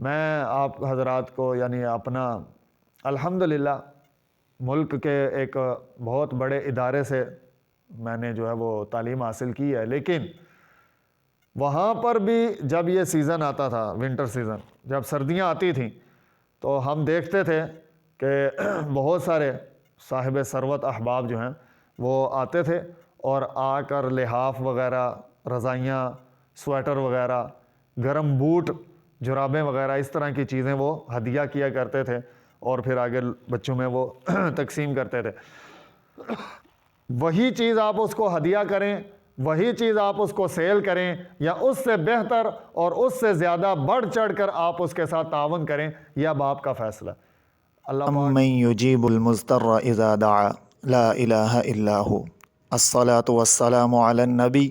میں آپ حضرات کو یعنی اپنا الحمدللہ ملک کے ایک بہت بڑے ادارے سے میں نے جو ہے وہ تعلیم حاصل کی ہے، لیکن وہاں پر بھی جب یہ سیزن آتا تھا، ونٹر سیزن، جب سردیاں آتی تھیں، تو ہم دیکھتے تھے کہ بہت سارے صاحب ثروت احباب جو ہیں وہ آتے تھے اور آ کر لحاف وغیرہ، رضائیاں، سویٹر وغیرہ، گرم بوٹ، جرابیں وغیرہ اس طرح کی چیزیں وہ ہدیہ کیا کرتے تھے اور پھر آگے بچوں میں وہ تقسیم کرتے تھے۔ وہی چیز آپ اس کو ہدیہ کریں، وہی چیز آپ اس کو سیل کریں، یا اس سے بہتر اور اس سے زیادہ بڑھ چڑھ کر آپ اس کے ساتھ تعاون کریں، یہ اب آپ کا فیصلہ۔ اللہ پاک امن یجیب المضطر اذا دعا لا الہ الا ہو، الصلاۃ والسلام علی النبی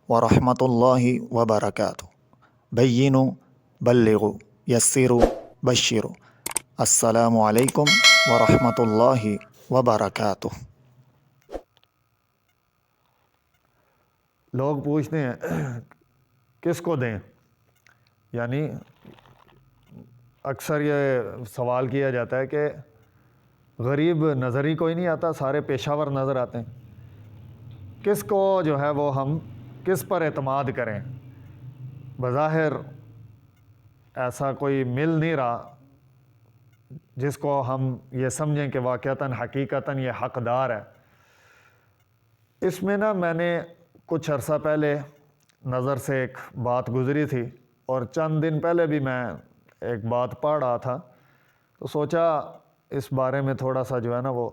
ورحمۃ اللہ وبرکاتہ، بینوا بلغوا یسروا بشروا، السلام علیکم ورحمۃ اللہ وبرکاتہ۔ لوگ پوچھتے ہیں کس کو دیں، یعنی اکثر یہ سوال کیا جاتا ہے کہ غریب نظر ہی کوئی نہیں آتا، سارے پیشہ ور نظر آتے ہیں، کس کو جو ہے وہ ہم کس پر اعتماد کریں؟ بظاہر ایسا کوئی مل نہیں رہا جس کو ہم یہ سمجھیں کہ واقعتاً حقیقتاً یہ حقدار ہے۔ اس میں میں نے کچھ عرصہ پہلے نظر سے ایک بات گزری تھی، اور چند دن پہلے بھی میں ایک بات پڑھ رہا تھا، تو سوچا اس بارے میں تھوڑا سا جو ہے وہ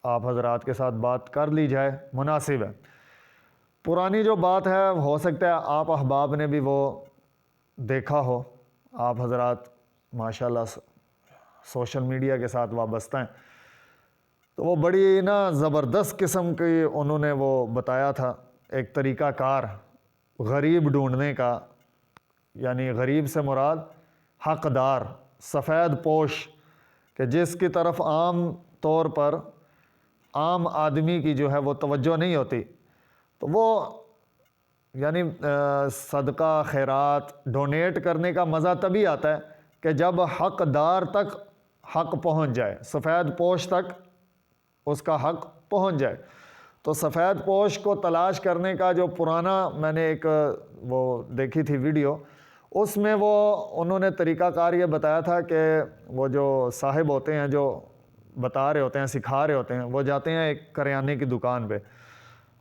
آپ حضرات کے ساتھ بات کر لی جائے، مناسب ہے۔ پرانی جو بات ہے ہو سکتا ہے آپ احباب نے بھی وہ دیکھا ہو، آپ حضرات ماشاءاللہ سوشل میڈیا کے ساتھ وابستہ ہیں، تو وہ بڑی زبردست قسم کی انہوں نے وہ بتایا تھا ایک طریقہ کار غریب ڈھونڈنے کا، یعنی غریب سے مراد حقدار، سفید پوش، کہ جس کی طرف عام طور پر عام آدمی کی جو ہے وہ توجہ نہیں ہوتی، تو وہ یعنی صدقہ خیرات ڈونیٹ کرنے کا مزہ تبھی آتا ہے کہ جب حقدار تک حق پہنچ جائے، سفید پوش تک اس کا حق پہنچ جائے۔ تو سفید پوش کو تلاش کرنے کا جو پرانا میں نے ایک وہ دیکھی تھی ویڈیو، اس میں وہ انہوں نے طریقہ کار یہ بتایا تھا کہ وہ جو صاحب ہوتے ہیں جو بتا رہے ہوتے ہیں، سکھا رہے ہوتے ہیں، وہ جاتے ہیں ایک کریانے کی دکان پہ،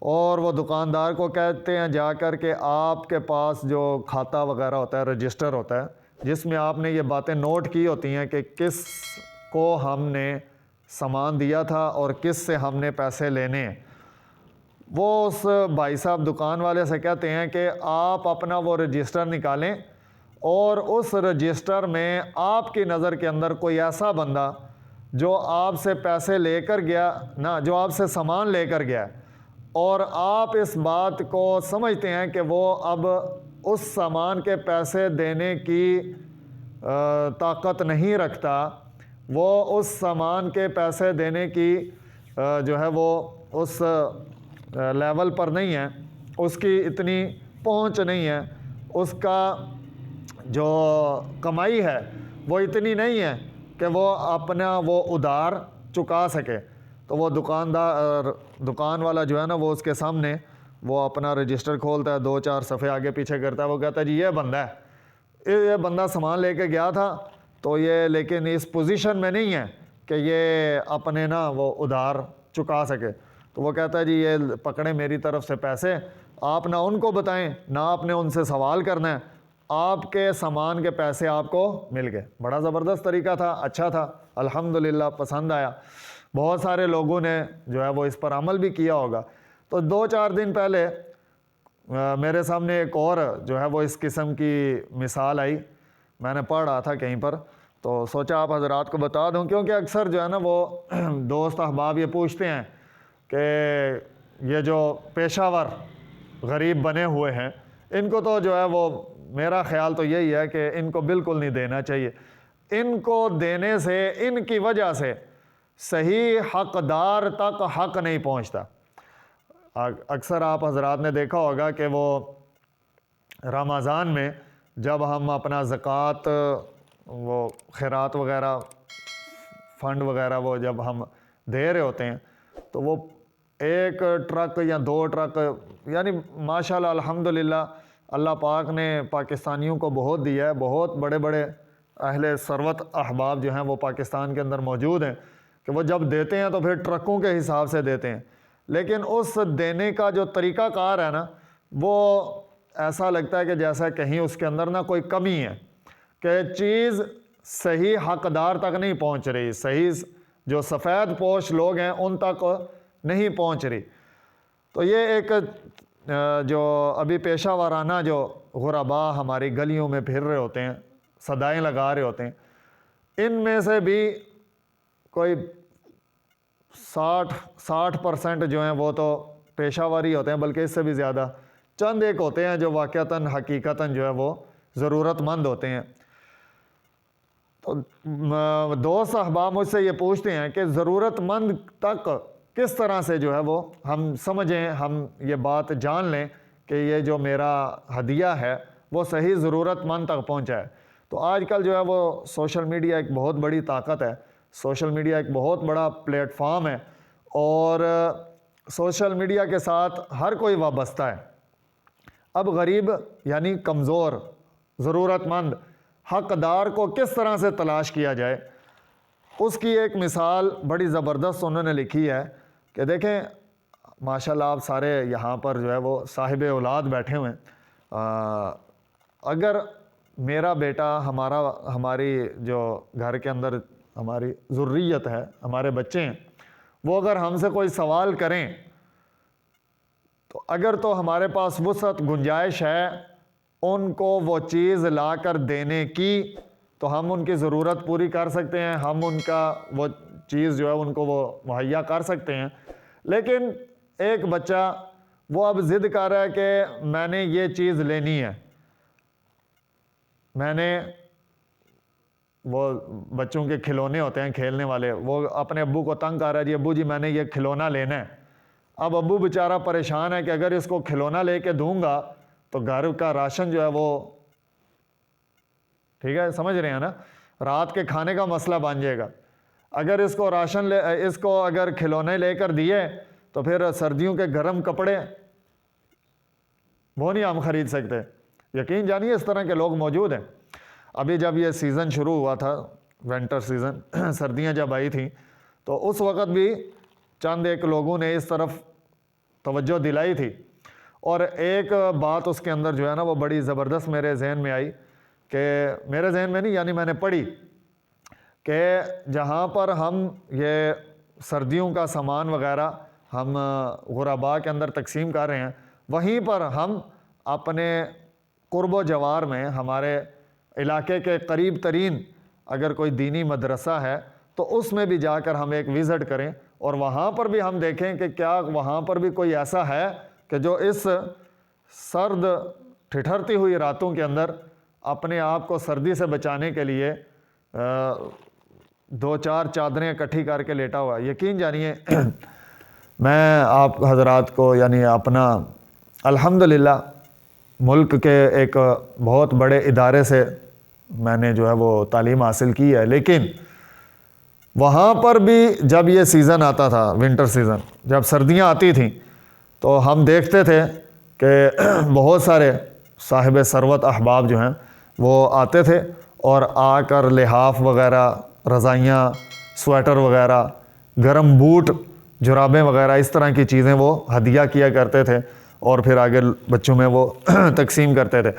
اور وہ دکاندار کو کہتے ہیں جا کر کہ آپ کے پاس جو کھاتہ وغیرہ ہوتا ہے، رجسٹر ہوتا ہے، جس میں آپ نے یہ باتیں نوٹ کی ہوتی ہیں کہ کس کو ہم نے سامان دیا تھا اور کس سے ہم نے پیسے لینے ہیں۔ وہ اس بھائی صاحب دکان والے سے کہتے ہیں کہ آپ اپنا وہ رجسٹر نکالیں، اور اس رجسٹر میں آپ کی نظر کے اندر کوئی ایسا بندہ جو آپ سے پیسے لے کر گیا جو آپ سے سامان لے کر گیا، اور آپ اس بات کو سمجھتے ہیں کہ وہ اب اس سامان کے پیسے دینے کی طاقت نہیں رکھتا، وہ اس سامان کے پیسے دینے کی جو ہے وہ اس لیول پر نہیں ہے، اس کی اتنی پہنچ نہیں ہے، اس کا جو کمائی ہے وہ اتنی نہیں ہے کہ وہ اپنا وہ ادھار چکا سکے۔ تو وہ دکان والا جو ہے وہ اس کے سامنے وہ اپنا رجسٹر کھولتا ہے، 2-4 صفحے آگے پیچھے کرتا ہے، وہ کہتا ہے جی یہ بندہ ہے، یہ بندہ سامان لے کے گیا تھا، تو یہ لیکن اس پوزیشن میں نہیں ہے کہ یہ اپنے وہ ادھار چکا سکے۔ تو وہ کہتا ہے جی یہ پکڑیں میری طرف سے پیسے، آپ نہ ان کو بتائیں، نہ آپ نے ان سے سوال کرنا ہے، آپ کے سامان کے پیسے آپ کو مل گئے۔ بڑا زبردست طریقہ تھا، اچھا تھا، الحمدللہ پسند آیا، بہت سارے لوگوں نے جو ہے وہ اس پر عمل بھی کیا ہوگا۔ تو 2-4 دن پہلے میرے سامنے ایک اور جو ہے وہ اس قسم کی مثال آئی، میں نے پڑھ رہا تھا کہیں پر، تو سوچا آپ حضرات کو بتا دوں، کیونکہ اکثر جو ہے وہ دوست احباب یہ پوچھتے ہیں کہ یہ جو پیشہ ور غریب بنے ہوئے ہیں، ان کو تو جو ہے وہ میرا خیال تو یہی ہے کہ ان کو بالکل نہیں دینا چاہیے، ان کو دینے سے ان کی وجہ سے صحیح حقدار تک حق نہیں پہنچتا۔ اکثر آپ حضرات نے دیکھا ہوگا کہ وہ رمضان میں جب ہم اپنا زکوٰۃ وہ خیرات وغیرہ فنڈ وغیرہ وہ جب ہم دے رہے ہوتے ہیں تو وہ ایک ٹرک یا 2 ٹرک، یعنی ماشاءاللہ الحمدللہ اللہ پاک نے پاکستانیوں کو بہت دیا ہے، بہت بڑے بڑے اہل ثروت احباب جو ہیں وہ پاکستان کے اندر موجود ہیں کہ وہ جب دیتے ہیں تو پھر ٹرکوں کے حساب سے دیتے ہیں، لیکن اس دینے کا جو طریقہ کار ہے نا وہ ایسا لگتا ہے کہ جیسا کہیں اس کے اندر نا کوئی کمی ہے، کہ چیز صحیح حقدار تک نہیں پہنچ رہی، صحیح جو سفید پوش لوگ ہیں ان تک نہیں پہنچ رہی۔ تو یہ ایک جو ابھی پیشہ وارانہ جو غربا ہماری گلیوں میں پھر رہے ہوتے ہیں، صدائیں لگا رہے ہوتے ہیں، ان میں سے بھی کوئی 60% جو ہیں وہ تو پیشہ واری ہوتے ہیں، بلکہ اس سے بھی زیادہ چند ایک ہوتے ہیں جو واقعتاً حقیقتاً جو ہے وہ ضرورت مند ہوتے ہیں۔ تو دوست احباب مجھ سے یہ پوچھتے ہیں کہ ضرورت مند تک کس طرح سے جو ہے وہ ہم سمجھیں، ہم یہ بات جان لیں کہ یہ جو میرا ہدیہ ہے وہ صحیح ضرورت مند تک پہنچا ہے۔ تو آج کل جو ہے وہ سوشل میڈیا ایک بہت بڑی طاقت ہے، سوشل میڈیا ایک بہت بڑا پلیٹ فارم ہے، اور سوشل میڈیا کے ساتھ ہر کوئی وابستہ ہے۔ اب غریب یعنی کمزور، ضرورت مند، حقدار کو کس طرح سے تلاش کیا جائے، اس کی ایک مثال بڑی زبردست انہوں نے لکھی ہے کہ دیکھیں ماشاءاللہ آپ سارے یہاں پر جو ہے وہ صاحب اولاد بیٹھے ہوئے ہیں، اگر میرا بیٹا ہماری جو گھر کے اندر ہماری ذریت ہے، ہمارے بچے ہیں، وہ اگر ہم سے کوئی سوال کریں تو اگر تو ہمارے پاس وسعت گنجائش ہے ان کو وہ چیز لا کر دینے کی تو ہم ان کی ضرورت پوری کر سکتے ہیں، ہم ان کا وہ چیز جو ہے ان کو وہ مہیا کر سکتے ہیں۔ لیکن ایک بچہ وہ اب ضد کر رہا ہے کہ میں نے یہ چیز لینی ہے، میں نے وہ بچوں کے کھلونے ہوتے ہیں کھیلنے والے، وہ اپنے ابو کو تنگ کر رہا ہے، جی ابو جی میں نے یہ کھلونا لینا ہے۔ اب ابو بیچارہ پریشان ہے کہ اگر اس کو کھلونا لے کے دوں گا تو گھر کا راشن جو ہے وہ ٹھیک ہے سمجھ رہے ہیں نا، رات کے کھانے کا مسئلہ بن جائے گا۔ اگر اس کو اگر کھلونے لے کر دیے تو پھر سردیوں کے گرم کپڑے وہ نہیں ہم خرید سکتے۔ یقین جانیے اس طرح کے لوگ موجود ہیں۔ ابھی جب یہ سیزن شروع ہوا تھا، ونٹر سیزن، سردیاں جب آئی تھیں تو اس وقت بھی چند ایک لوگوں نے اس طرف توجہ دلائی تھی، اور ایک بات اس کے اندر جو ہے نا وہ بڑی زبردست میرے ذہن میں آئی، کہ میرے ذہن میں نہیں یعنی میں نے پڑھی کہ جہاں پر ہم یہ سردیوں کا سامان وغیرہ ہم غرباء کے اندر تقسیم کر رہے ہیں، وہیں پر ہم اپنے قرب و جوار میں ہمارے علاقے کے قریب ترین اگر کوئی دینی مدرسہ ہے تو اس میں بھی جا کر ہم ایک وزٹ کریں، اور وہاں پر بھی ہم دیکھیں کہ کیا وہاں پر بھی کوئی ایسا ہے کہ جو اس سرد ٹھٹھرتی ہوئی راتوں کے اندر اپنے آپ کو سردی سے بچانے کے لیے 2-4 چادریں اکٹھی کر کے لیٹا ہوا ہے۔ یقین جانیے میں آپ حضرات کو یعنی اپنا الحمدللہ ملک کے ایک بہت بڑے ادارے سے میں نے جو ہے وہ تعلیم حاصل کی ہے، لیکن وہاں پر بھی جب یہ سیزن آتا تھا، ونٹر سیزن، جب سردیاں آتی تھیں تو ہم دیکھتے تھے کہ بہت سارے صاحب ثروت احباب جو ہیں وہ آتے تھے اور آ کر لحاف وغیرہ، رضائیاں، سویٹر وغیرہ، گرم بوٹ، جرابیں وغیرہ اس طرح کی چیزیں وہ ہدیہ کیا کرتے تھے اور پھر آگے بچوں میں وہ تقسیم کرتے تھے۔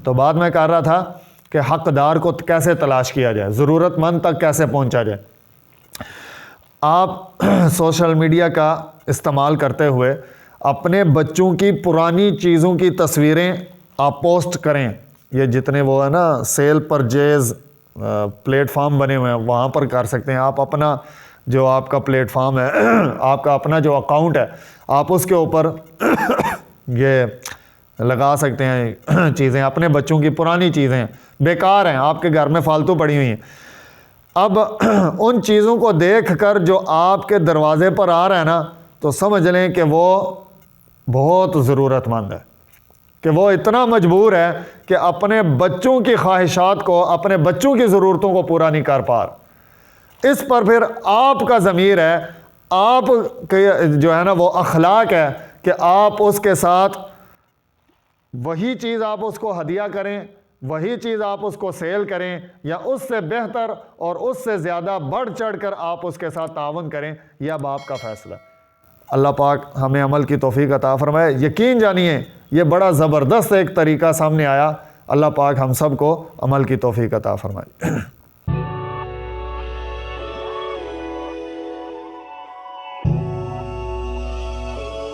تو بات میں کر رہا تھا کہ حقدار کو کیسے تلاش کیا جائے، ضرورت مند تک کیسے پہنچا جائے۔ آپ سوشل میڈیا کا استعمال کرتے ہوئے اپنے بچوں کی پرانی چیزوں کی تصویریں آپ پوسٹ کریں، یہ جتنے وہ ہے نا سیل پرچیز پلیٹ فارم بنے ہوئے ہیں وہاں پر کر سکتے ہیں۔ آپ اپنا جو آپ کا پلیٹ فارم ہے، آپ کا اپنا جو اکاؤنٹ ہے، آپ اس کے اوپر یہ لگا سکتے ہیں چیزیں، اپنے بچوں کی پرانی چیزیں بیکار ہیں، آپ کے گھر میں فالتو پڑی ہوئی ہیں۔ اب ان چیزوں کو دیکھ کر جو آپ کے دروازے پر آ رہا ہے نا تو سمجھ لیں کہ وہ بہت ضرورت مند ہے، کہ وہ اتنا مجبور ہے کہ اپنے بچوں کی خواہشات کو، اپنے بچوں کی ضرورتوں کو پورا نہیں کر پا رہا۔ اس پر پھر آپ کا ضمیر ہے، آپ کے جو ہے نا وہ اخلاق ہے کہ آپ اس کے ساتھ وہی چیز آپ اس کو ہدیہ کریں، وہی چیز آپ اس کو سیل کریں، یا اس سے بہتر اور اس سے زیادہ بڑھ چڑھ کر آپ اس کے ساتھ تعاون کریں، یہ اب آپ کا فیصلہ ہے۔ اللہ پاک ہمیں عمل کی توفیق عطا فرمائے۔ یقین جانیے یہ بڑا زبردست ایک طریقہ سامنے آیا، اللہ پاک ہم سب کو عمل کی توفیق عطا فرمائے۔